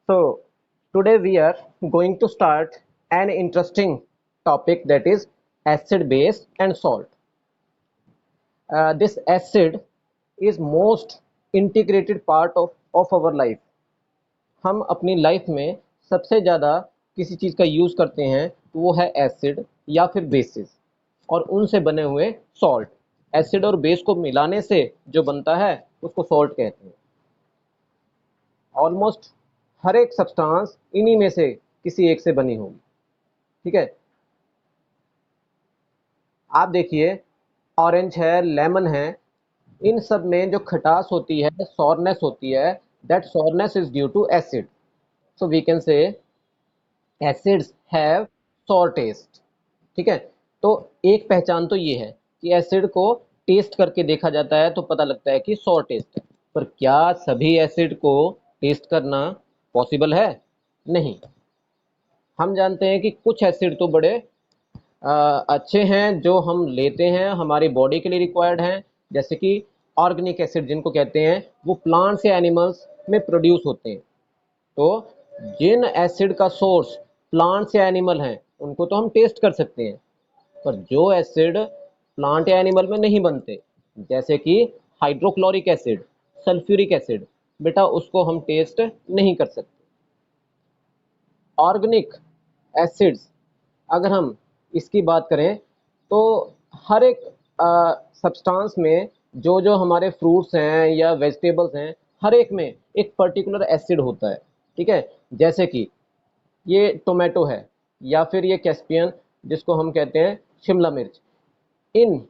So, today we are going to start an interesting topic, that is acid, base, and salt. This acid is most integrated part of our life. हम अपनी life में सबसे ज़्यादा किसी चीज़ का use करते हैं तो वो है एसिड या फिर बेसिस, और उनसे बने हुए सॉल्ट। एसिड और बेस को मिलाने से जो बनता है उसको सॉल्ट कहते हैं। ऑलमोस्ट हर एक सब्सटेंस इन्हीं में से किसी एक से बनी होगी। ठीक है, आप देखिए, ऑरेंज है, लेमन है, इन सब में जो खटास होती है, सॉरनेस होती है, that sourness is due to acid. So we can say acids have sour taste. ठीक है, तो एक पहचान तो ये है कि एसिड को टेस्ट करके देखा जाता है तो पता लगता है कि सॉर टेस्ट है, पर क्या सभी एसिड को टेस्ट करना पॉसिबल है? नहीं। हम जानते हैं कि कुछ एसिड तो बड़े अच्छे हैं जो हम लेते हैं, हमारी बॉडी के लिए रिक्वायर्ड हैं, जैसे कि ऑर्गेनिक एसिड जिनको कहते हैं, वो प्लांट्स या एनिमल्स में प्रोड्यूस होते हैं। तो जिन एसिड का सोर्स प्लांट्स या एनिमल हैं उनको तो हम टेस्ट कर सकते हैं, पर जो एसिड प्लांट या एनिमल में नहीं बनते, जैसे कि हाइड्रोक्लोरिक एसिड, सल्फ्यूरिक एसिड, बेटा उसको हम टेस्ट नहीं कर सकते। ऑर्गेनिक एसिड्स अगर हम इसकी बात करें तो हर एक सब्सटेंस में जो जो हमारे फ्रूट्स हैं या वेजिटेबल्स हैं, हर एक में एक पर्टिकुलर एसिड होता है। ठीक है, जैसे कि ये टोमेटो है या फिर ये कैस्पियन जिसको हम कहते हैं शिमला मिर्च, इन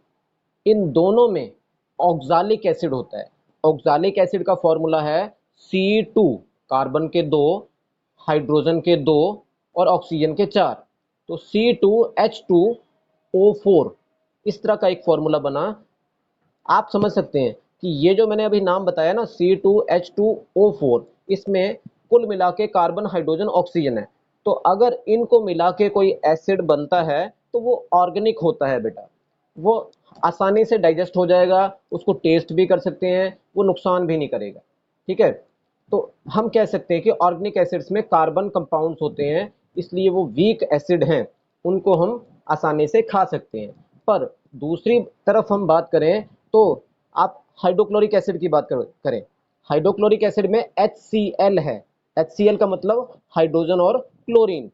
इन दोनों में ऑक्सालिक एसिड होता है। ऑक्सालिक एसिड का फॉर्मूला है C2, कार्बन के 2, हाइड्रोजन के 2 और ऑक्सीजन के 4, तो C2H2O4, इस तरह का एक फॉर्मूला बना। आप समझ सकते हैं कि ये जो मैंने अभी नाम बताया ना, C2H2O4, इसमें कुल मिला के कार्बन, हाइड्रोजन, ऑक्सीजन है। तो अगर इनको मिला के कोई एसिड बनता है तो वो ऑर्गेनिक होता है बेटा। वो आसानी से डाइजेस्ट हो जाएगा, उसको टेस्ट भी कर सकते हैं, वो नुकसान भी नहीं करेगा। ठीक है, तो हम कह सकते हैं कि ऑर्गेनिक एसिड्स में कार्बन कंपाउंड्स होते हैं, इसलिए वो वीक एसिड हैं, उनको हम आसानी से खा सकते हैं। पर दूसरी तरफ हम बात करें तो आप हाइड्रोक्लोरिक एसिड की बात करें, हाइड्रोक्लोरिक एसिड में HCl है। HCl का मतलब हाइड्रोजन और क्लोरीन,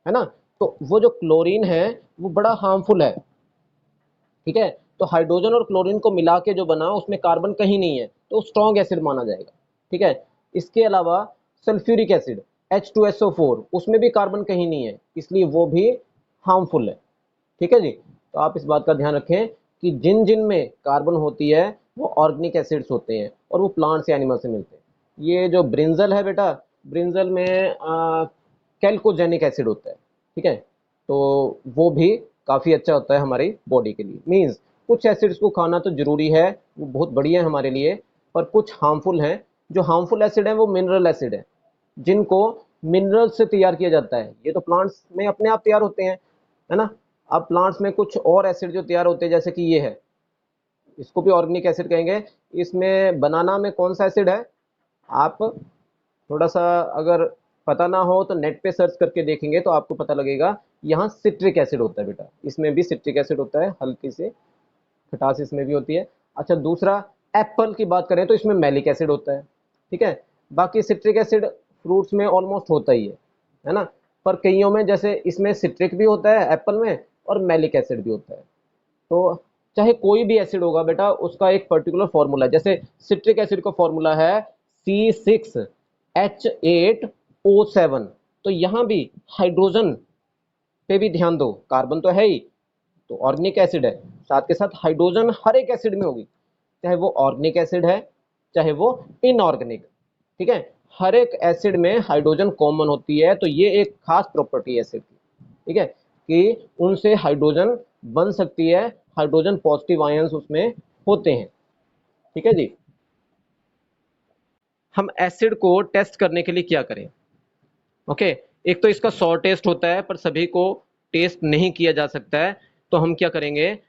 है ना? तो वो जो क्लोरीन है वो बड़ा हार्मफुल है। ठीक है, तो हाइड्रोजन और क्लोरीन को मिला के जो बना उसमें कार्बन कहीं नहीं है, तो स्ट्रॉन्ग एसिड माना जाएगा। ठीक है, इसके अलावा सल्फ्यूरिक एसिड H2SO4, उसमें भी कार्बन कहीं नहीं है, इसलिए वो भी हार्मफुल है। ठीक है जी, तो आप इस बात का ध्यान रखें कि जिन जिन में कार्बन होती है वो ऑर्गेनिक एसिड्स होते हैं और वो प्लांट्स या एनिमल से मिलते हैं। ये जो ब्रिंजल है बेटा, ब्रिंजल में कैल्कोजेनिक एसिड होता है। ठीक है, तो वो भी काफ़ी अच्छा होता है हमारी बॉडी के लिए। मीन्स कुछ एसिड्स को खाना तो ज़रूरी है, वो बहुत बढ़िया है हमारे लिए, पर कुछ हार्मफुल हैं। जो हार्मफुल एसिड है वो मिनरल एसिड है, जिनको मिनरल से तैयार किया जाता है। ये तो प्लांट्स में अपने आप तैयार होते हैं, है ना? अब प्लांट्स में कुछ और एसिड जो तैयार होते हैं, जैसे कि ये है, इसको भी ऑर्गेनिक एसिड कहेंगे। इसमें बनाना में कौन सा एसिड है, आप थोड़ा सा अगर पता ना हो तो नेट पे सर्च करके देखेंगे तो आपको पता लगेगा। यहाँ सिट्रिक एसिड होता है बेटा, इसमें भी सिट्रिक एसिड होता है, हल्की सी खटास इसमें भी होती है। अच्छा, दूसरा एप्पल की बात करें तो इसमें मैलिक एसिड होता है। ठीक है, बाकी सिट्रिक एसिड फ्रूट्स में ऑलमोस्ट होता ही है ना? पर कईयों में, जैसे इसमें सिट्रिक भी होता है एप्पल में और मैलिक एसिड भी होता है। तो चाहे कोई भी एसिड होगा बेटा, उसका एक पर्टिकुलर फॉर्मूला है। जैसे सिट्रिक एसिड का फॉर्मूला है C6H8O7, तो यहाँ भी हाइड्रोजन पे भी ध्यान दो, कार्बन तो है ही, तो ऑर्गेनिक एसिड है, साथ के साथ हाइड्रोजन हर एक एसिड में होगी, चाहे वो ऑर्गेनिक एसिड है चाहे वो इनऑर्गेनिक। ठीक है, हर एक एसिड में हाइड्रोजन कॉमन होती है, तो ये एक खास प्रॉपर्टी है एसिड की। ठीक है, कि उनसे हाइड्रोजन बन सकती है, हाइड्रोजन पॉजिटिव आयंस उसमें होते हैं। ठीक है जी, हम एसिड को टेस्ट करने के लिए क्या करें? ओके, एक तो इसका सॉ टेस्ट होता है, पर सभी को टेस्ट नहीं किया जा सकता है, तो हम क्या करेंगे,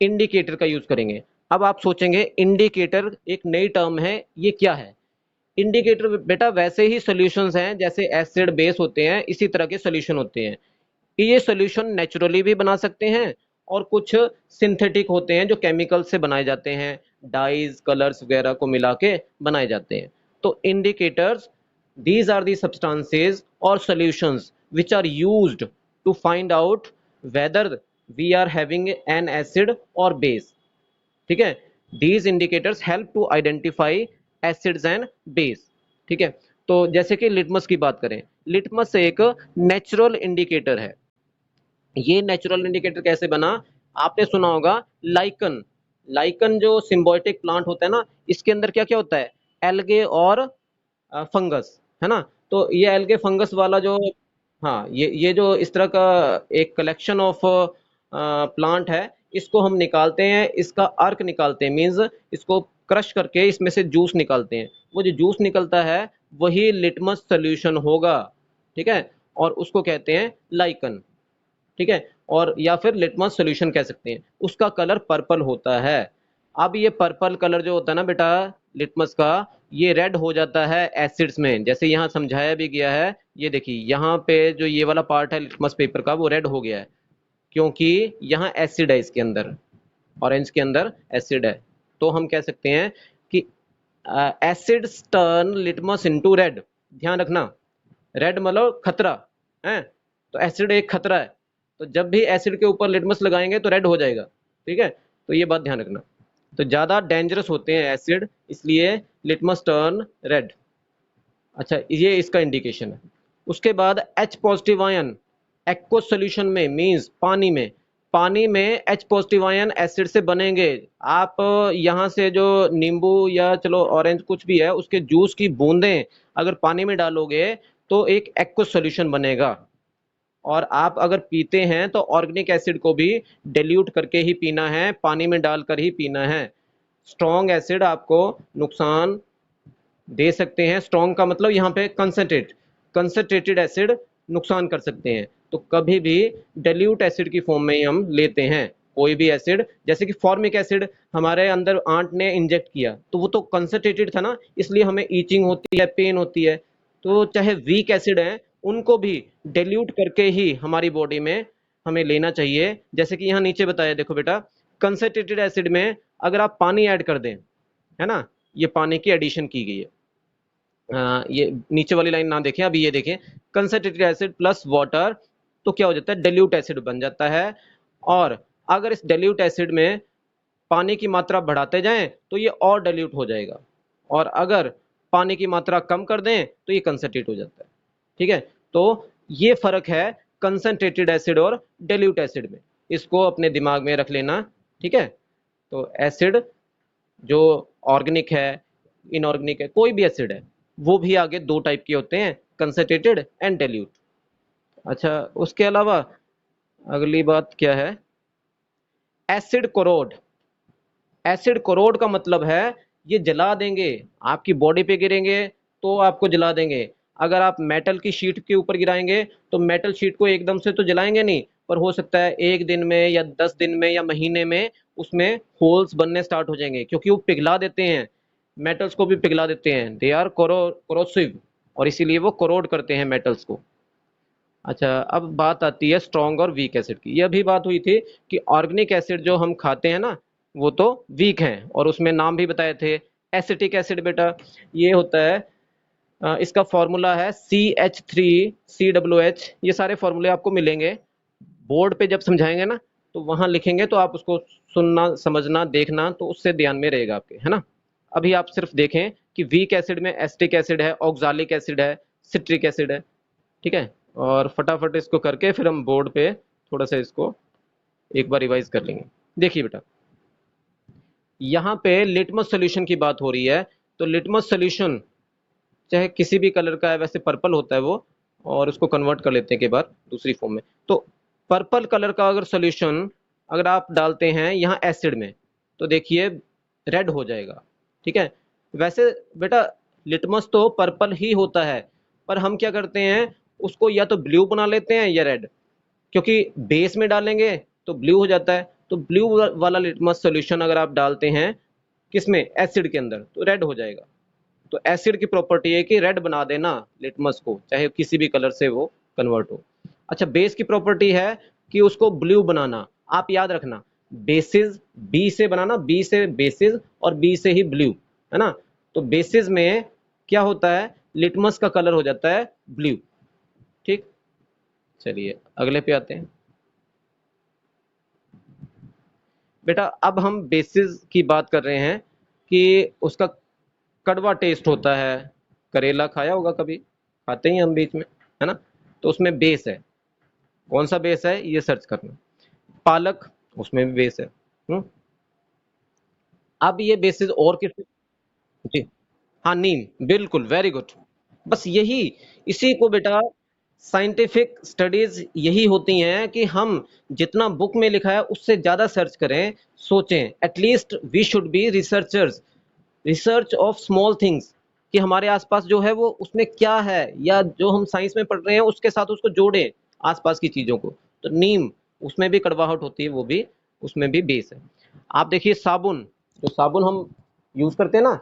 इंडिकेटर का यूज करेंगे। अब आप सोचेंगे इंडिकेटर एक नई टर्म है, ये क्या है? इंडिकेटर बेटा वैसे ही सॉल्यूशंस हैं, जैसे एसिड बेस होते हैं इसी तरह के सॉल्यूशन होते हैं। ये सॉल्यूशन नेचुरली भी बना सकते हैं और कुछ सिंथेटिक होते हैं जो केमिकल से बनाए जाते हैं, डाइज कलर्स वगैरह को मिला के बनाए जाते हैं। तो indicators, these are the substances or solutions which are used to find out whether we are having an acid or base। ठीक है, these indicators help to identify acids and base। ठीक है, तो जैसे कि लिटमस की बात करें, लिटमस एक नेचुरल इंडिकेटर है। ये नेचुरल इंडिकेटर कैसे बना, आपने सुना होगा लाइकन। लाइकन जो सिम्बायोटिक प्लांट होता है ना, इसके अंदर क्या क्या होता है, एल्गे और फंगस, है ना। तो ये एल्गे फंगस वाला जो, हाँ, ये जो इस तरह का एक कलेक्शन ऑफ प्लांट है, इसको हम निकालते हैं, इसका अर्क निकालते हैं, मीन्स इसको क्रश करके इसमें से जूस निकालते हैं। वो जो जूस निकलता है वही लिटमस सोल्यूशन होगा। ठीक है, और उसको कहते हैं लाइकन। ठीक है, और या फिर लिटमस सॉल्यूशन कह सकते हैं। उसका कलर पर्पल होता है। अब ये पर्पल कलर जो होता है ना बेटा लिटमस का, ये रेड हो जाता है एसिड्स में, जैसे यहाँ समझाया भी गया है। ये देखिए यहाँ पे जो ये वाला पार्ट है लिटमस पेपर का, वो रेड हो गया है क्योंकि यहाँ एसिड है इसके अंदर, ऑरेंज के अंदर एसिड है। तो हम कह सकते हैं कि acids turn litmus into red. ध्यान रखना, रेड मतलब खतरा है, तो एसिड एक खतरा है, तो जब भी एसिड के ऊपर लिटमस लगाएंगे तो रेड हो जाएगा। ठीक है, तो ये बात ध्यान रखना। तो ज़्यादा डेंजरस होते हैं एसिड, इसलिए लिटमस टर्न रेड। अच्छा, ये इसका इंडिकेशन है। उसके बाद H positive ion aqueous solution में, मींस पानी में H पॉजिटिव आयन एसिड से बनेंगे। आप यहाँ से जो नींबू या चलो ऑरेंज कुछ भी है उसके जूस की बूंदें अगर पानी में डालोगे तो एक एक्वस सॉल्यूशन बनेगा। और आप अगर पीते हैं तो ऑर्गेनिक एसिड को भी डिल्यूट करके ही पीना है, पानी में डालकर ही पीना है। स्ट्रॉन्ग एसिड आपको नुकसान दे सकते हैं। स्ट्रॉन्ग का मतलब यहाँ पे कंसंट्रेटेड एसिड नुकसान कर सकते हैं। तो कभी भी डिल्यूट एसिड की फॉर्म में ही हम लेते हैं कोई भी एसिड। जैसे कि फॉर्मिक एसिड हमारे अंदर आंट ने इंजेक्ट किया तो वो तो कंसंट्रेटेड था ना, इसलिए हमें ईचिंग होती है, पेन होती है। तो चाहे वीक एसिड है उनको भी डिल्यूट करके ही हमारी बॉडी में हमें लेना चाहिए। जैसे कि यहाँ नीचे बताया देखो बेटा, कंसंट्रेटेड एसिड में अगर आप पानी ऐड कर दें, है ना, ये पानी की एडिशन की गई है। ये नीचे वाली लाइन ना देखें, अभी ये देखें, कंसंट्रेटेड एसिड प्लस वाटर, तो क्या हो जाता है, डिल्यूट एसिड बन जाता है। और अगर इस डिल्यूट एसिड में पानी की मात्रा बढ़ाते जाएं तो ये और डिल्यूट हो जाएगा, और अगर पानी की मात्रा कम कर दें तो ये कंसंट्रेट हो जाता है। ठीक है, तो ये फर्क है कंसंट्रेटेड एसिड और डिल्यूट एसिड में, इसको अपने दिमाग में रख लेना। ठीक है, तो एसिड जो ऑर्गेनिक है, इनऑर्गेनिक है, कोई भी एसिड है, वो भी आगे दो टाइप के होते हैं, कंसंट्रेटेड एंड डिल्यूट। अच्छा, उसके अलावा अगली बात क्या है, एसिड कोरोड। एसिड कोरोड का मतलब है ये जला देंगे, आपकी बॉडी पे गिरेंगे तो आपको जला देंगे। अगर आप मेटल की शीट के ऊपर गिराएंगे तो मेटल शीट को एकदम से तो जलाएंगे नहीं, पर हो सकता है एक दिन में या 10 दिन में या महीने में उसमें होल्स बनने स्टार्ट हो जाएंगे, क्योंकि वो पिघला देते हैं, मेटल्स को भी पिघला देते हैं। दे आर कोरोसिव, और इसीलिए वो कोरोड करते हैं मेटल्स को। अच्छा, अब बात आती है स्ट्रॉन्ग और वीक एसिड की। यह भी बात हुई थी कि ऑर्गेनिक एसिड जो हम खाते हैं ना, वो तो वीक हैं, और उसमें नाम भी बताए थे। एसिटिक एसिड बेटा ये होता है, इसका फॉर्मूला है CH3COOH। ये सारे फॉर्मूले आपको मिलेंगे बोर्ड पे, जब समझाएंगे ना तो वहां लिखेंगे, तो आप उसको सुनना समझना देखना, तो उससे ध्यान में रहेगा आपके, है ना। अभी आप सिर्फ देखें कि वीक एसिड में एसिटिक एसिड है, ऑक्सालिक एसिड है, सिट्रिक एसिड है। ठीक है, और फटाफट इसको करके फिर हम बोर्ड पे थोड़ा सा इसको एक बार रिवाइज कर लेंगे। देखिए बेटा, यहाँ पे लिटमस सोल्यूशन की बात हो रही है, तो लिटमस सोल्यूशन चाहे किसी भी कलर का है, वैसे पर्पल होता है वो, और उसको कन्वर्ट कर लेते हैं एक बार दूसरी फॉर्म में। तो पर्पल कलर का अगर सोल्यूशन अगर आप डालते हैं यहाँ एसिड में, तो देखिए रेड हो जाएगा। ठीक है, वैसे बेटा लिटमस तो पर्पल ही होता है, पर हम क्या करते हैं, उसको या तो ब्लू बना लेते हैं या रेड, क्योंकि बेस में डालेंगे तो ब्लू हो जाता है। तो ब्लू वाला लिटमस सोल्यूशन अगर आप डालते हैं किसमें, एसिड के अंदर, तो रेड हो जाएगा। तो एसिड की प्रॉपर्टी है कि रेड बना देना लिटमस को, चाहे किसी भी कलर से वो कन्वर्ट हो। अच्छा, बेस की प्रॉपर्टी है कि उसको ब्लू बनाना। आप याद रखना, बेसिस बी से बनाना, बी से बेसिस और बी से ही ब्लू, है ना। तो बेसिस में क्या होता है, लिटमस का कलर हो जाता है ब्लू। ठीक, चलिए अगले पे आते हैं। बेटा अब हम बेसिस की बात कर रहे हैं कि उसका कड़वा टेस्ट होता है। करेला खाया होगा कभी, खाते ही हम बीच में, है ना। तो उसमें बेस है, कौन सा बेस है ये सर्च करना। पालक, उसमें भी बेस है। अब ये बेसिस और किस, जी, हाँ नीम, बिल्कुल, वेरी गुड। बस यही, इसी को बेटा साइंटिफिक स्टडीज यही होती हैं कि हम जितना बुक में लिखा है उससे ज्यादा सर्च करें, सोचें। At least we should be researchers, research of small things, कि हमारे आसपास जो है वो उसमें क्या है, या जो हम साइंस में पढ़ रहे हैं उसके साथ उसको जोड़ें, आसपास की चीजों को। तो नीम, उसमें भी कड़वाहट होती है, वो भी, उसमें भी बेस है। आप देखिए साबुन, जो साबुन हम यूज करते हैं ना,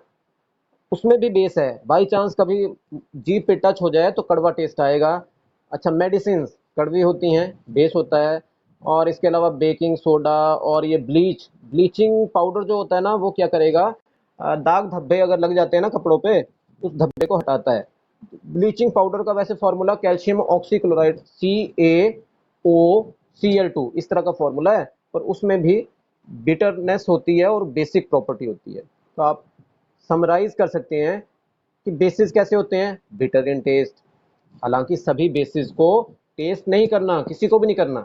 उसमें भी बेस है। बाई चांस कभी जीभ पे टच हो जाए तो कड़वा टेस्ट आएगा। अच्छा, मेडिसिन कड़वी होती हैं, बेस होता है। और इसके अलावा बेकिंग सोडा और ये ब्लीच, ब्लीचिंग पाउडर जो होता है ना, वो क्या करेगा, दाग धब्बे अगर लग जाते हैं ना कपड़ों पे, उस धब्बे को हटाता है। ब्लीचिंग पाउडर का वैसे फॉर्मूला कैल्शियम ऑक्सीक्लोराइड, CaOCl2, इस तरह का फॉर्मूला है। पर उसमें भी बिटरनेस होती है और बेसिक प्रॉपर्टी होती है। तो आप समराइज कर सकते हैं कि बेसिस कैसे होते हैं, बिटर इन टेस्ट। हालांकि सभी बेसिस को टेस्ट नहीं करना, किसी को भी नहीं करना,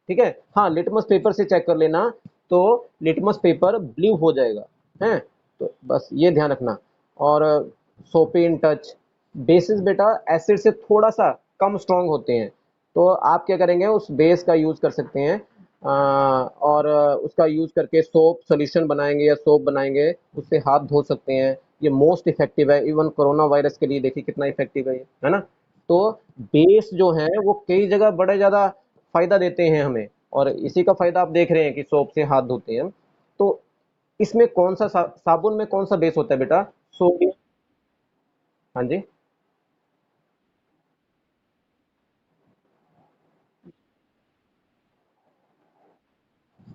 ठीक है। हाँ, लिटमस पेपर से चेक कर लेना, तो लिटमस पेपर ब्लू हो जाएगा, है। तो बस ये ध्यान रखना। और सोपी इन टच, बेसिस बेटा एसिड से थोड़ा सा कम स्ट्रांग होते हैं। तो आप क्या करेंगे, उस बेस का यूज कर सकते हैं, और उसका यूज करके सोप सॉल्यूशन बनाएंगे या सोप बनाएंगे, उससे हाथ धो सकते हैं। ये मोस्ट इफेक्टिव है, इवन कोरोना वायरस के लिए देखिए कितना इफेक्टिव है ये, है ना। तो बेस जो है वो कई जगह बड़े ज्यादा फायदा देते हैं हमें, और इसी का फायदा आप देख रहे हैं कि सोप से हाथ धोते हैं हम। तो इसमें कौन सा साबुन में कौन सा बेस होता है बेटा, सोडियम। हाँ जी,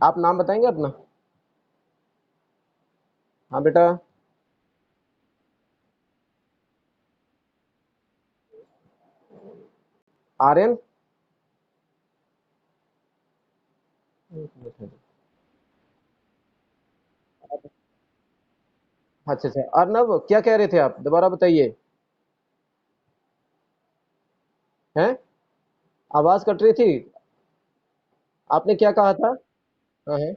आप नाम बताएंगे अपना। हाँ बेटा। आर्यन, अच्छा अच्छा, अर्नब क्या कह रहे थे आप, दोबारा बताइए। हैं, आवाज कट रही थी, आपने क्या कहा था। हाँ हाँ,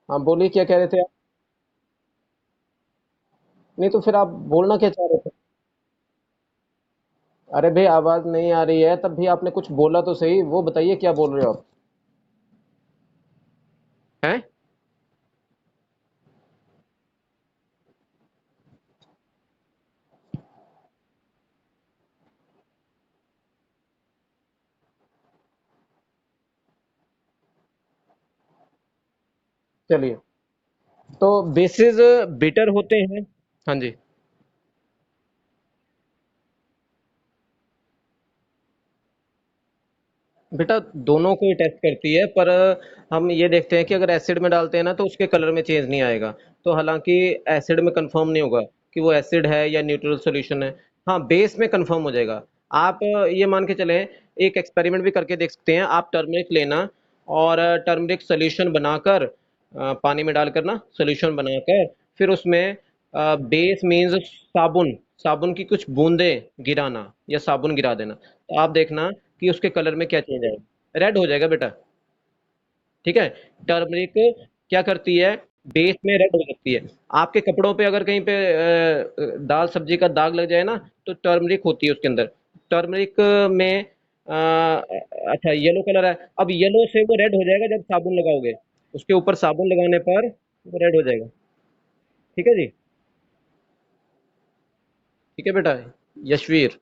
हाँ बोलिए क्या कह रहे थे आप। नहीं तो फिर आप बोलना क्या चाह रहे थे। अरे भाई आवाज नहीं आ रही है, तब भी आपने कुछ बोला तो सही, वो बताइए क्या बोल रहे हो आप। हैं, चलिए, तो बेसिस बिटर होते हैं। हाँ जी, बेटा दोनों को ही टेस्ट करती है, पर हम ये देखते हैं कि अगर एसिड में डालते हैं ना तो उसके कलर में चेंज नहीं आएगा। तो हालांकि एसिड में कंफर्म नहीं होगा कि वो एसिड है या न्यूट्रल सॉल्यूशन है। हाँ, बेस में कंफर्म हो जाएगा। आप ये मान के चलें, एक एक्सपेरिमेंट भी करके देख सकते हैं। आप टर्मरिक लेना, और टर्मरिक सोल्यूशन बनाकर, पानी में डालकर ना सोल्यूशन बनाकर, फिर उसमें बेस मीन्स साबुन, साबुन की कुछ बूंदें गिराना या साबुन गिरा देना, तो आप देखना कि उसके कलर में क्या चेंज आएगा, रेड हो जाएगा बेटा। ठीक है, टर्मरिक क्या करती है, बेस में रेड हो जाती है। आपके कपड़ों पे अगर कहीं पे दाल सब्जी का दाग लग जाए ना, तो टर्मरिक होती है उसके अंदर। टर्मरिक में अच्छा येलो कलर है, अब येलो से वो रेड हो जाएगा जब साबुन लगाओगे, उसके ऊपर साबुन लगाने पर वो रेड हो जाएगा। ठीक है जी, ठीक है बेटा। यशवीर,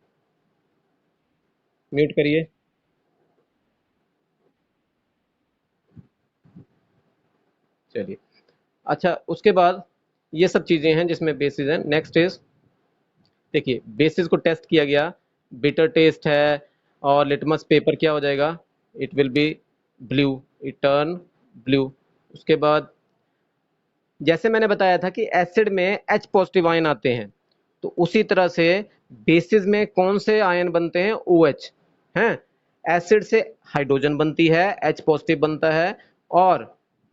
म्यूट करिए। चलिए, अच्छा उसके बाद ये सब चीजें हैं जिसमें बेसिस हैं। नेक्स्ट इज, देखिए बेसिस को टेस्ट किया गया, बिटर टेस्ट है, और लिटमस पेपर क्या हो जाएगा, it will be blue, it turn blue. उसके बाद जैसे मैंने बताया था कि एसिड में H पॉजिटिव आयन आते हैं, तो उसी तरह से बेसिस में कौन से आयन बनते हैं, OH हैं। एसिड से हाइड्रोजन बनती है, H पॉजिटिव बनता है, और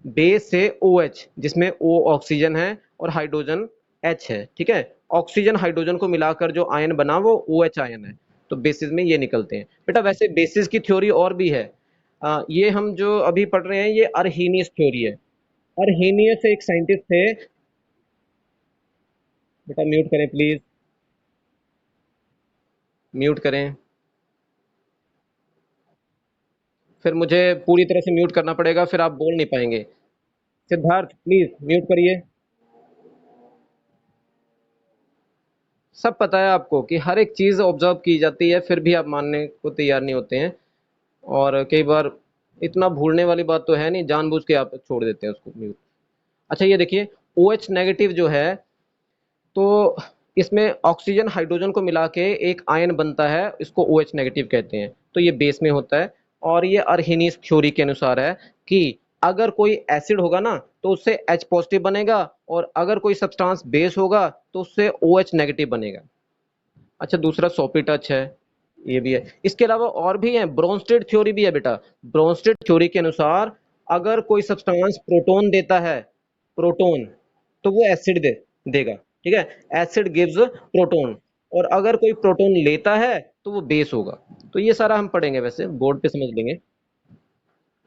बेस से OH जिसमें O ऑक्सीजन है और हाइड्रोजन H है, ठीक है। ऑक्सीजन हाइड्रोजन को मिलाकर जो आयन बना वो OH आयन है, तो बेसिस में ये निकलते हैं। बेटा वैसे बेसिस की थ्योरी और भी है, ये हम जो अभी पढ़ रहे हैं ये अर्हीनियस थ्योरी है। अर्हेनियस एक साइंटिस्ट थे। बेटा म्यूट करें प्लीज, म्यूट करें। फिर मुझे पूरी तरह से म्यूट करना पड़ेगा, फिर आप बोल नहीं पाएंगे। सिद्धार्थ प्लीज म्यूट करिए। सब पता है आपको कि हर एक चीज ऑब्जर्व की जाती है, फिर भी आप मानने को तैयार नहीं होते हैं। और कई बार इतना भूलने वाली बात तो है नहीं, जानबूझ के आप छोड़ देते हैं उसको म्यूट। अच्छा ये देखिए, OH नेगेटिव जो है, तो इसमें ऑक्सीजन हाइड्रोजन को मिला के एक आयन बनता है, इसको OH नेगेटिव कहते हैं, तो ये बेस में होता है। और ये अर्हेनियस थ्योरी के अनुसार है कि अगर कोई एसिड होगा ना तो उससे H पॉजिटिव बनेगा, और अगर कोई सब्सटेंस बेस होगा तो उससे OH नेगेटिव बनेगा। अच्छा दूसरा सोपी टच है, ये भी है। इसके अलावा और भी है, ब्रोंस्टेड थ्योरी भी है बेटा। ब्रोंस्टेड थ्योरी के अनुसार अगर कोई सब्सटेंस प्रोटॉन देता है, प्रोटॉन, तो वो एसिड देगा, ठीक है। एसिड गिव्स प्रोटॉन, और अगर कोई प्रोटॉन लेता है तो वो बेस होगा। तो ये सारा हम पढ़ेंगे, वैसे बोर्ड पे समझ लेंगे।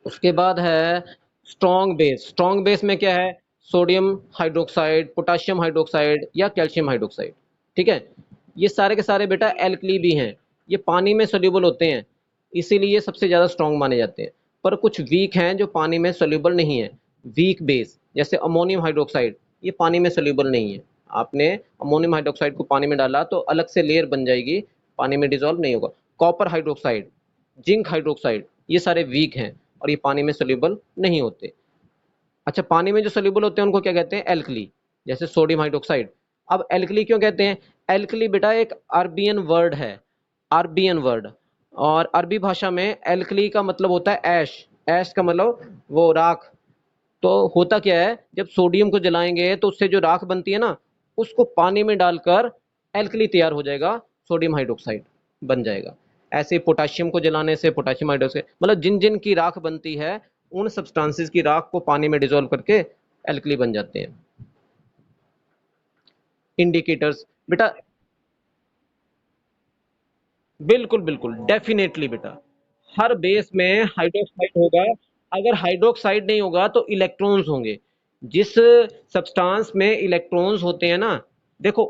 उसके बाद है स्ट्रॉन्ग बेस। स्ट्रॉन्ग बेस में क्या है, सोडियम हाइड्रोक्साइड, पोटाशियम हाइड्रोक्साइड या कैल्शियम हाइड्रोक्साइड, ठीक है। ये सारे के सारे बेटा एल्कली भी हैं, ये पानी में सोल्यूबल होते हैं, इसीलिए सबसे ज़्यादा स्ट्रॉन्ग माने जाते हैं। पर कुछ वीक हैं जो पानी में सोल्यूबल नहीं है, वीक बेस, जैसे अमोनियम हाइड्रोक्साइड, ये पानी में सोल्यूबल नहीं है। आपने अमोनियम हाइड्रोक्साइड को पानी में डाला तो अलग से लेयर बन जाएगी, पानी में डिजोल्व नहीं होगा। कॉपर हाइड्रोक्साइड, जिंक हाइड्रोक्साइड, ये सारे वीक हैं और ये पानी में सोल्यूबल नहीं होते। अच्छा पानी में जो सोल्यूबल होते हैं उनको क्या कहते हैं, एल्कली, जैसे सोडियम हाइड्रोक्साइड। अब एल्कली क्यों कहते हैं, एल्कली बेटा एक अरबियन वर्ड है, अरबियन वर्ड। और अरबी भाषा में एल्कली का मतलब होता है ऐश, ऐश का मतलब वो राख। तो होता क्या है, जब सोडियम को जलाएंगे तो उससे जो राख बनती है ना, उसको पानी में डालकर एल्कली तैयार हो जाएगा, सोडियम हाइड्रोक्साइड बन जाएगा। ऐसे पोटाशियम को जलाने से पोटाशियम हाइड्रोक्साइड, मतलब जिन जिन की राख बनती है उन सब्सटेंसेस की राख को पानी में डिजोल्व करके एल्कली बन जाते हैं। इंडिकेटर्स बेटा, बिल्कुल बिल्कुल डेफिनेटली बेटा, हर बेस में हाइड्रोक्साइड होगा। अगर हाइड्रोक्साइड नहीं होगा तो इलेक्ट्रॉन्स होंगे। जिस सब्सटेंस में इलेक्ट्रॉन्स होते हैं ना, देखो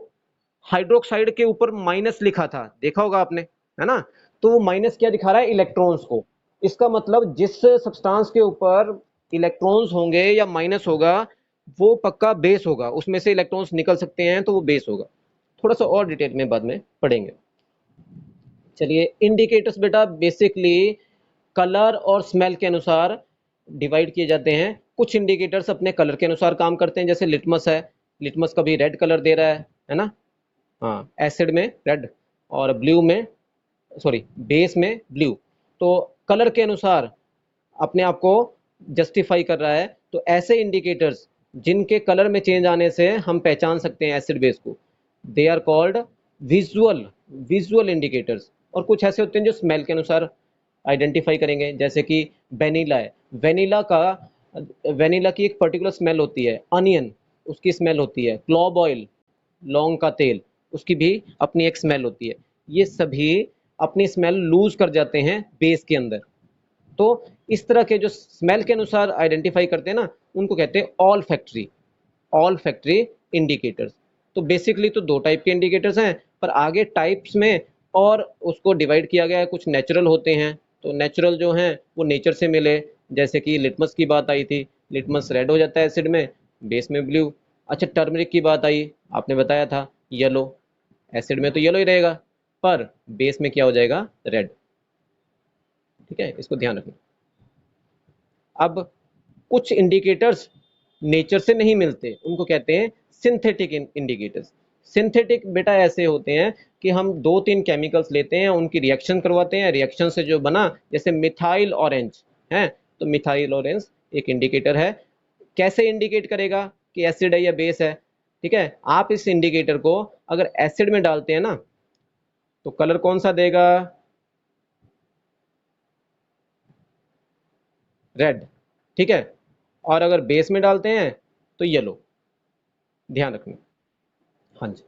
हाइड्रोक्साइड के ऊपर माइनस लिखा था, देखा होगा आपने, है ना। तो वो माइनस क्या दिखा रहा है, इलेक्ट्रॉन्स को। इसका मतलब जिस सब्सटेंस के ऊपर इलेक्ट्रॉन्स होंगे या माइनस होगा वो पक्का बेस होगा, उसमें से इलेक्ट्रॉन्स निकल सकते हैं तो वो बेस होगा। थोड़ा सा और डिटेल में बाद में पढ़ेंगे। चलिए इंडिकेटर्स बेटा बेसिकली कलर और स्मेल के अनुसार डिवाइड किए जाते हैं। कुछ इंडिकेटर्स अपने कलर के अनुसार काम करते हैं, जैसे लिटमस है, लिटमस कभी रेड कलर दे रहा है ना। हाँ एसिड में रेड, और ब्लू में, सॉरी बेस में ब्लू। तो कलर के अनुसार अपने आप को जस्टिफाई कर रहा है। तो ऐसे इंडिकेटर्स जिनके कलर में चेंज आने से हम पहचान सकते हैं एसिड बेस को, they are called visual, visual indicators. और कुछ ऐसे होते हैं जो स्मेल के अनुसार आइडेंटिफाई करेंगे, जैसे कि वेनिला है, वेनिला का, वेनिला की एक पर्टिकुलर स्मेल होती है, अनियन उसकी स्मेल होती है, क्लोव ऑयल लौंग का तेल, उसकी भी अपनी एक स्मेल होती है। ये सभी अपनी स्मेल लूज कर जाते हैं बेस के अंदर। तो इस तरह के जो स्मेल के अनुसार आइडेंटिफाई करते हैं ना, उनको कहते हैं all factory, all factory indicators. तो बेसिकली तो दो टाइप के इंडिकेटर्स हैं, पर आगे टाइप्स में और उसको डिवाइड किया गया है। कुछ नेचुरल होते हैं, तो नेचुरल जो हैं वो नेचर से मिले, जैसे कि लिटमस की बात आई थी, लिटमस रेड हो जाता है एसिड में, बेस में ब्लू। अच्छा टर्मरिक की बात आई, आपने बताया था येलो, एसिड में तो येलो ही रहेगा, पर बेस में क्या हो जाएगा, रेड, ठीक है, इसको ध्यान रखना। अब कुछ इंडिकेटर्स नेचर से नहीं मिलते, उनको कहते हैं सिंथेटिक इंडिकेटर्स। सिंथेटिक बेटा ऐसे होते हैं कि हम दो तीन केमिकल्स लेते हैं, उनकी रिएक्शन करवाते हैं, रिएक्शन से जो बना, जैसे मिथाइल ऑरेंज है, तो मिथाइल ऑरेंज एक इंडिकेटर है। कैसे इंडिकेट करेगा कि एसिड है या बेस है? ठीक है, आप इस इंडिकेटर को अगर एसिड में डालते हैं ना तो कलर कौन सा देगा? रेड। ठीक है, और अगर बेस में डालते हैं तो येलो। ध्यान रखना। हाँ जी।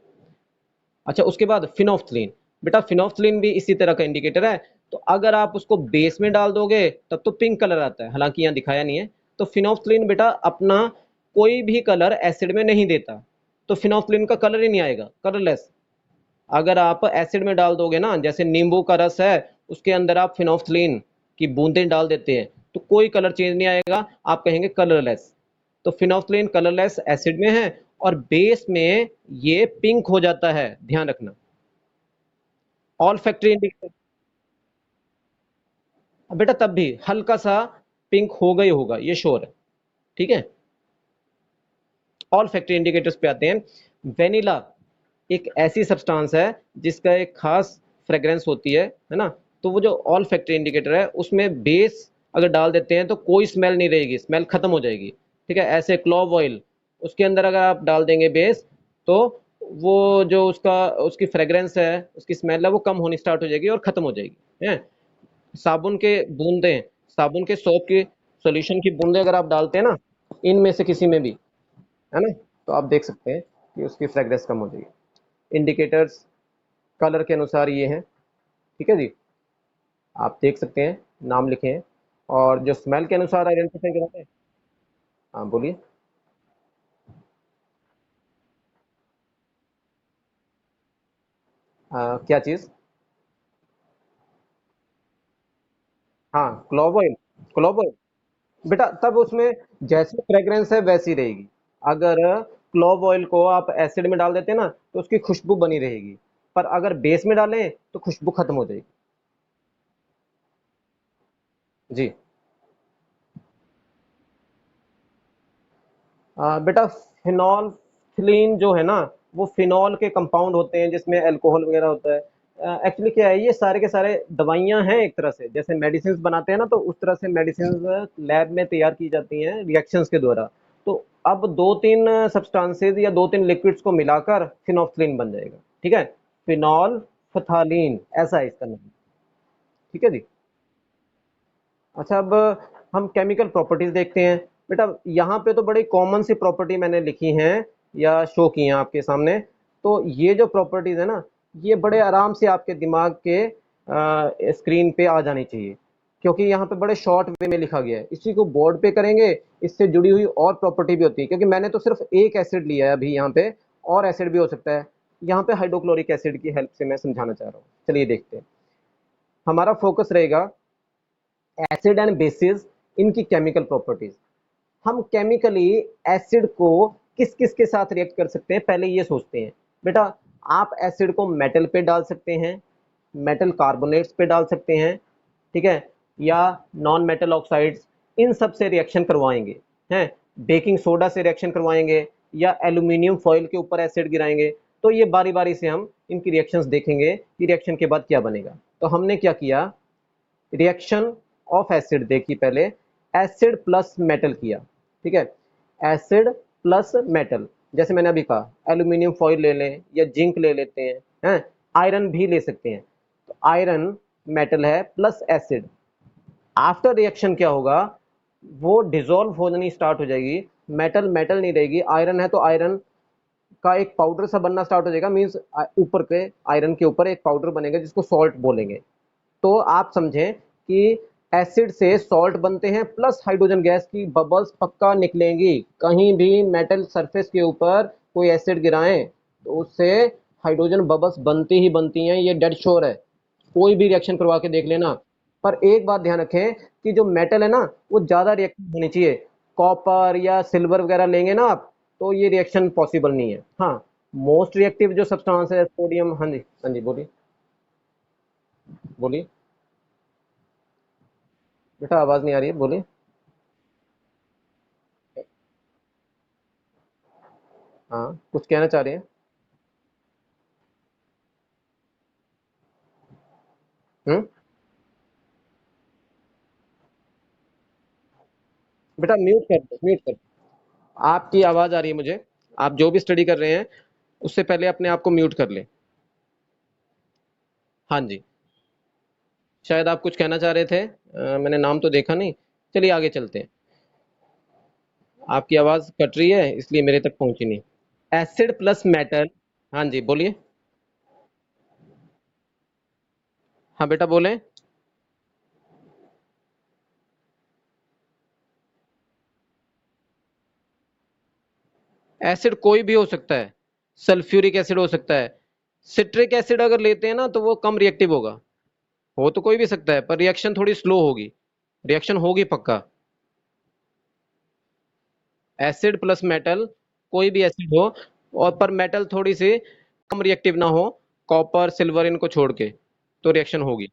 अच्छा, उसके बाद फिनोफ्थलीन। बेटा फिनोफ्थलीन भी इसी तरह का इंडिकेटर है। तो अगर आप उसको बेस में डाल दोगे तब तो पिंक कलर आता है, हालांकि यहाँ दिखाया नहीं है। तो फिनोफ्थलीन बेटा अपना कोई भी कलर एसिड में नहीं देता, तो फिनोफ्थलीन का कलर ही नहीं आएगा, कलरलेस। अगर आप एसिड में डाल दोगे ना, जैसे नींबू का रस है, उसके अंदर आप फिनोफ्थलीन की बूंदें डाल देते हैं, तो कोई कलर चेंज नहीं आएगा, आप कहेंगे कलरलेस। तो फिनोफ्थलीन कलरलेस एसिड में है, और बेस में ये पिंक हो जाता है, ध्यान रखना। ऑल फैक्ट्री इंडिकेटर बेटा तब भी हल्का सा पिंक होगा ही होगा, ये श्योर है। ठीक है, ऑल फैक्ट्री इंडिकेटर्स पे आते हैं। वेनिला एक ऐसी सब्सटेंस है जिसका एक खास फ्रेग्रेंस होती है ना। तो वो जो ऑल फैक्ट्री इंडिकेटर है उसमें बेस अगर डाल देते हैं तो कोई स्मेल नहीं रहेगी, स्मेल खत्म हो जाएगी। ठीक है, ऐसे क्लोव ऑयल, उसके अंदर अगर आप डाल देंगे बेस, तो वो जो उसका उसकी फ्रेग्रेंस है, उसकी स्मेल है, वो कम होनी स्टार्ट हो जाएगी और खत्म हो जाएगी है। साबुन के बूंदे, साबुन के सोप की सॉल्यूशन की बूंदे अगर आप डालते हैं ना, इनमें से किसी में भी, है ना, तो आप देख सकते हैं कि उसकी फ्रेग्रेंस कम हो जाएगी। इंडिकेटर्स कलर के अनुसार ये हैं। ठीक है जी, आप देख सकते हैं, नाम लिखे हैं। और जो स्मेल के अनुसार आइडेंटिफाई कराते हैं। हाँ बोलिए। क्या चीज़? हाँ, क्लोव ऑयल। क्लोव ऑयल बेटा तब उसमें जैसी फ्रेग्रेंस है वैसी रहेगी। अगर क्लोव ऑयल को आप एसिड में डाल देते हैं ना तो उसकी खुशबू बनी रहेगी, पर अगर बेस में डालें तो खुशबू खत्म हो जाएगी। जी। बेटा फिनॉल्फ्थलीन जो है ना, वो फिनॉल के कंपाउंड होते हैं जिसमें अल्कोहल वगैरह होता है। एक्चुअली क्या है, ये सारे के सारे दवाइयां हैं एक तरह से, जैसे मेडिसिन बनाते हैं ना, तो उस तरह से मेडिसिन लैब में तैयार की जाती हैं रिएक्शंस के द्वारा। तो अब दो तीन सब्सटेंसेज या दो तीन लिक्विड्स को मिलाकर फिनॉल्फ्थलीन बन जाएगा। ठीक है, फिनॉल फथालीन ऐसा है इसका नाम। ठीक है जी। अच्छा, अब हम केमिकल प्रॉपर्टीज देखते हैं। बेटा यहाँ पे तो बड़ी कॉमन सी प्रॉपर्टी मैंने लिखी हैं या शो की हैं आपके सामने। तो ये जो प्रॉपर्टीज है ना, ये बड़े आराम से आपके दिमाग के स्क्रीन पे आ जानी चाहिए, क्योंकि यहाँ पे बड़े शॉर्ट वे में लिखा गया है। इसी को बोर्ड पे करेंगे, इससे जुड़ी हुई और प्रॉपर्टी भी होती है, क्योंकि मैंने तो सिर्फ एक एसिड लिया है अभी यहाँ पे, और एसिड भी हो सकता है। यहाँ पे हाइड्रोक्लोरिक एसिड की हेल्प से मैं समझाना चाह रहा हूँ। चलिए देखते हैं। हमारा फोकस रहेगा एसिड एंड बेसिस, इनकी केमिकल प्रॉपर्टीज। हम केमिकली एसिड को किस किस के साथ रिएक्ट कर सकते हैं, पहले ये सोचते हैं। बेटा आप एसिड को मेटल पे डाल सकते हैं, मेटल कार्बोनेट्स पे डाल सकते हैं, ठीक है, या नॉन मेटल ऑक्साइड्स, इन सब से रिएक्शन करवाएंगे हैं। बेकिंग सोडा से रिएक्शन करवाएंगे, या एल्यूमिनियम फॉइल के ऊपर एसिड गिराएंगे। तो ये बारी बारी से हम इनकी रिएक्शंस देखेंगे कि रिएक्शन के बाद क्या बनेगा। तो हमने क्या किया, रिएक्शन ऑफ एसिड देखी पहले, एसिड प्लस मेटल किया। ठीक है, एसिड प्लस मेटल, जैसे मैंने अभी कहा एल्यूमिनियम फॉइल ले लें या जिंक ले लेते हैं आयरन भी ले सकते हैं। तो आयरन मेटल है प्लस एसिड, आफ्टर रिएक्शन क्या होगा, वो डिसॉल्व होनी स्टार्ट हो जाएगी। मेटल मेटल नहीं रहेगी, आयरन है तो आयरन का एक पाउडर सा बनना स्टार्ट हो जाएगा, मीन्स ऊपर के आयरन के ऊपर एक पाउडर बनेगा जिसको सॉल्ट बोलेंगे। तो आप समझें कि एसिड से सॉल्ट बनते हैं, प्लस हाइड्रोजन गैस की बबल्स पक्का निकलेंगी। कहीं भी मेटल सरफेस के ऊपर कोई एसिड गिराएं तो उससे हाइड्रोजन बबल्स बनती ही बनती हैं, ये डेड श्योर है। कोई भी रिएक्शन करवा के देख लेना। पर एक बात ध्यान रखें कि जो मेटल है ना, वो ज़्यादा रिएक्टिव होनी चाहिए। कॉपर या सिल्वर वगैरह लेंगे ना आप, तो ये रिएक्शन पॉसिबल नहीं है। हाँ, मोस्ट रिएक्टिव जो सब्सटेंस है सोडियम। हाँ जी, हाँ जी, बोलिए। बोलिए बेटा, आवाज़ नहीं आ रही है, बोलिए। हाँ, कुछ कहना चाह रहे हैं? हम्म। बेटा म्यूट कर दो, म्यूट कर दो। आपकी आवाज आ रही है मुझे। आप जो भी स्टडी कर रहे हैं उससे पहले अपने आप को म्यूट कर लें। हाँ जी। शायद आप कुछ कहना चाह रहे थे, मैंने नाम तो देखा नहीं। चलिए आगे चलते हैं। आपकी आवाज कट रही है इसलिए मेरे तक पहुंची नहीं। Acid plus metal. हाँ जी बोलिए। हाँ बेटा बोलें। एसिड कोई भी हो सकता है। सल्फ्यूरिक एसिड हो सकता है। सिट्रिक एसिड अगर लेते हैं ना तो वो कम रिएक्टिव होगा। हो तो कोई भी सकता है पर रिएक्शन थोड़ी स्लो होगी। रिएक्शन होगी पक्का। एसिड प्लस मेटल, कोई भी एसिड हो, और पर मेटल थोड़ी सी कम रिएक्टिव ना हो, कॉपर सिल्वर इनको छोड़ के, तो रिएक्शन होगी।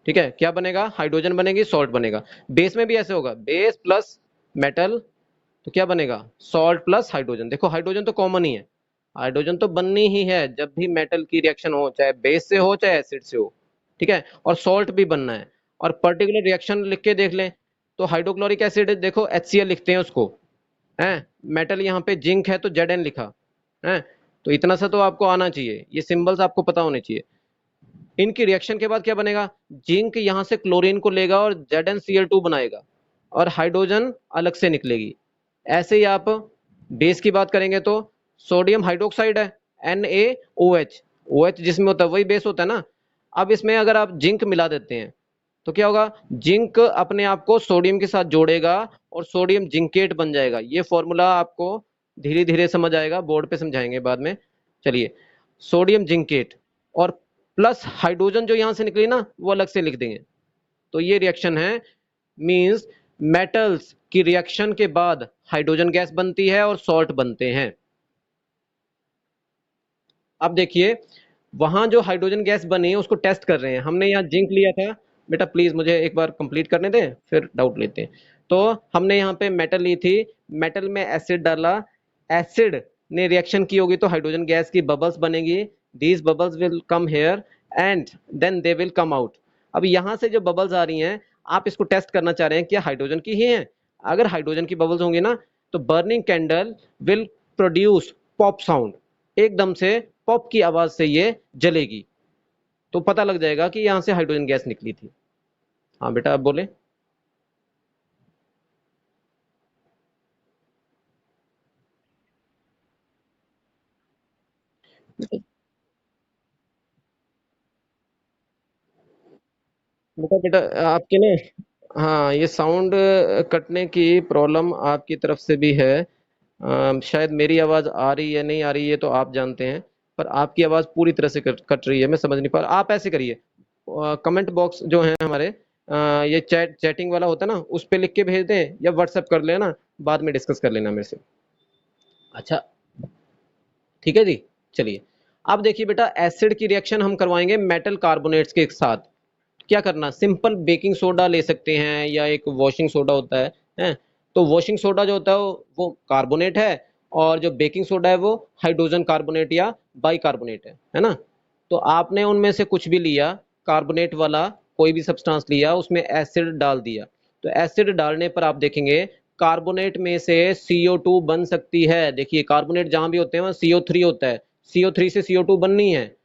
ठीक है, क्या बनेगा? हाइड्रोजन बनेगी, सॉल्ट बनेगा। बेस में भी ऐसे होगा, बेस प्लस मेटल, तो क्या बनेगा? Salt plus hydrogen. देखो हाइड्रोजन तो कॉमन ही है, हाइड्रोजन तो बननी ही है जब भी मेटल की रिएक्शन हो, चाहे बेस से हो चाहे एसिड से हो। ठीक है, और सॉल्ट भी बनना है। और पर्टिकुलर रिएक्शन लिख के देख लें, तो हाइड्रोक्लोरिक एसिड देखो HCl लिखते हैं उसको, है। मेटल यहाँ पे जिंक है तो Zn लिखा है। तो इतना सा तो आपको आना चाहिए, ये सिंबल्स आपको पता होने चाहिए। इनकी रिएक्शन के बाद क्या बनेगा? जिंक यहाँ से क्लोरीन को लेगा और ZnCl2 बनाएगा, और हाइड्रोजन अलग से निकलेगी। ऐसे ही आप बेस की बात करेंगे तो सोडियम हाइड्रोक्साइड है, NaOH। OH जिसमें होता है वही बेस होता है ना। अब इसमें अगर आप जिंक मिला देते हैं तो क्या होगा? जिंक अपने आप को सोडियम के साथ जोड़ेगा और सोडियम जिंकेट बन जाएगा। ये फॉर्मूला आपको धीरे धीरे समझ आएगा, बोर्ड पे समझाएंगे बाद में। चलिए, सोडियम जिंकेट और प्लस हाइड्रोजन जो यहां से निकली ना वो अलग से लिख देंगे। तो ये रिएक्शन है, मींस मेटल्स की रिएक्शन के बाद हाइड्रोजन गैस बनती है और सॉल्ट बनते हैं। अब देखिए, वहां जो हाइड्रोजन गैस बनी है उसको टेस्ट कर रहे हैं। हमने यहाँ जिंक लिया था। बेटा प्लीज मुझे एक बार कंप्लीट करने दें, फिर डाउट लेते हैं। तो हमने यहाँ पे मेटल ली थी, मेटल में एसिड डाला, एसिड ने रिएक्शन की होगी तो हाइड्रोजन गैस की बबल्स बनेगी। These bubbles will come here and then they will come out. अब यहाँ से जो बबल्स आ रही हैं, आप इसको टेस्ट करना चाह रहे हैं क्या हाइड्रोजन की ही हैं? अगर हाइड्रोजन की बबल्स होंगी ना तो burning candle will produce pop sound. एकदम से पॉप की आवाज से ये जलेगी, तो पता लग जाएगा कि यहां से हाइड्रोजन गैस निकली थी। हाँ बेटा आप बोले। बेटा बेटा आपके ना, हाँ ये साउंड कटने की प्रॉब्लम आपकी तरफ से भी है। शायद मेरी आवाज आ रही है नहीं आ रही है तो आप जानते हैं, पर आपकी आवाज पूरी तरह से कट रही है, मैं समझ नहीं पा रहा। आप ऐसे करिए, कमेंट बॉक्स जो है हमारे, ये चैटिंग वाला होता है ना, उस पे लिख के भेज दें या व्हाट्सएप कर लेना, बाद में डिस्कस कर लेना मेरे से। अच्छा, ठीक है जी। चलिए, अब देखिए बेटा, एसिड की रिएक्शन हम करवाएंगे मेटल कार्बोनेट्स के साथ। क्या करना? सिंपल बेकिंग सोडा ले सकते हैं या एक वॉशिंग सोडा होता है। तो वॉशिंग सोडा जो होता है वो कार्बोनेट है, और जो बेकिंग सोडा है वो हाइड्रोजन कार्बोनेट या बाइकार्बोनेट है ना। तो आपने उनमें से कुछ भी लिया, कार्बोनेट वाला कोई भी सब्सटेंस लिया, उसमें एसिड डाल दिया। तो एसिड डालने पर आप देखेंगे कार्बोनेट में से CO2 बन सकती है। देखिए कार्बोनेट जहां भी होते हैं वहां CO3 होता है, CO3 से CO2 बननी है।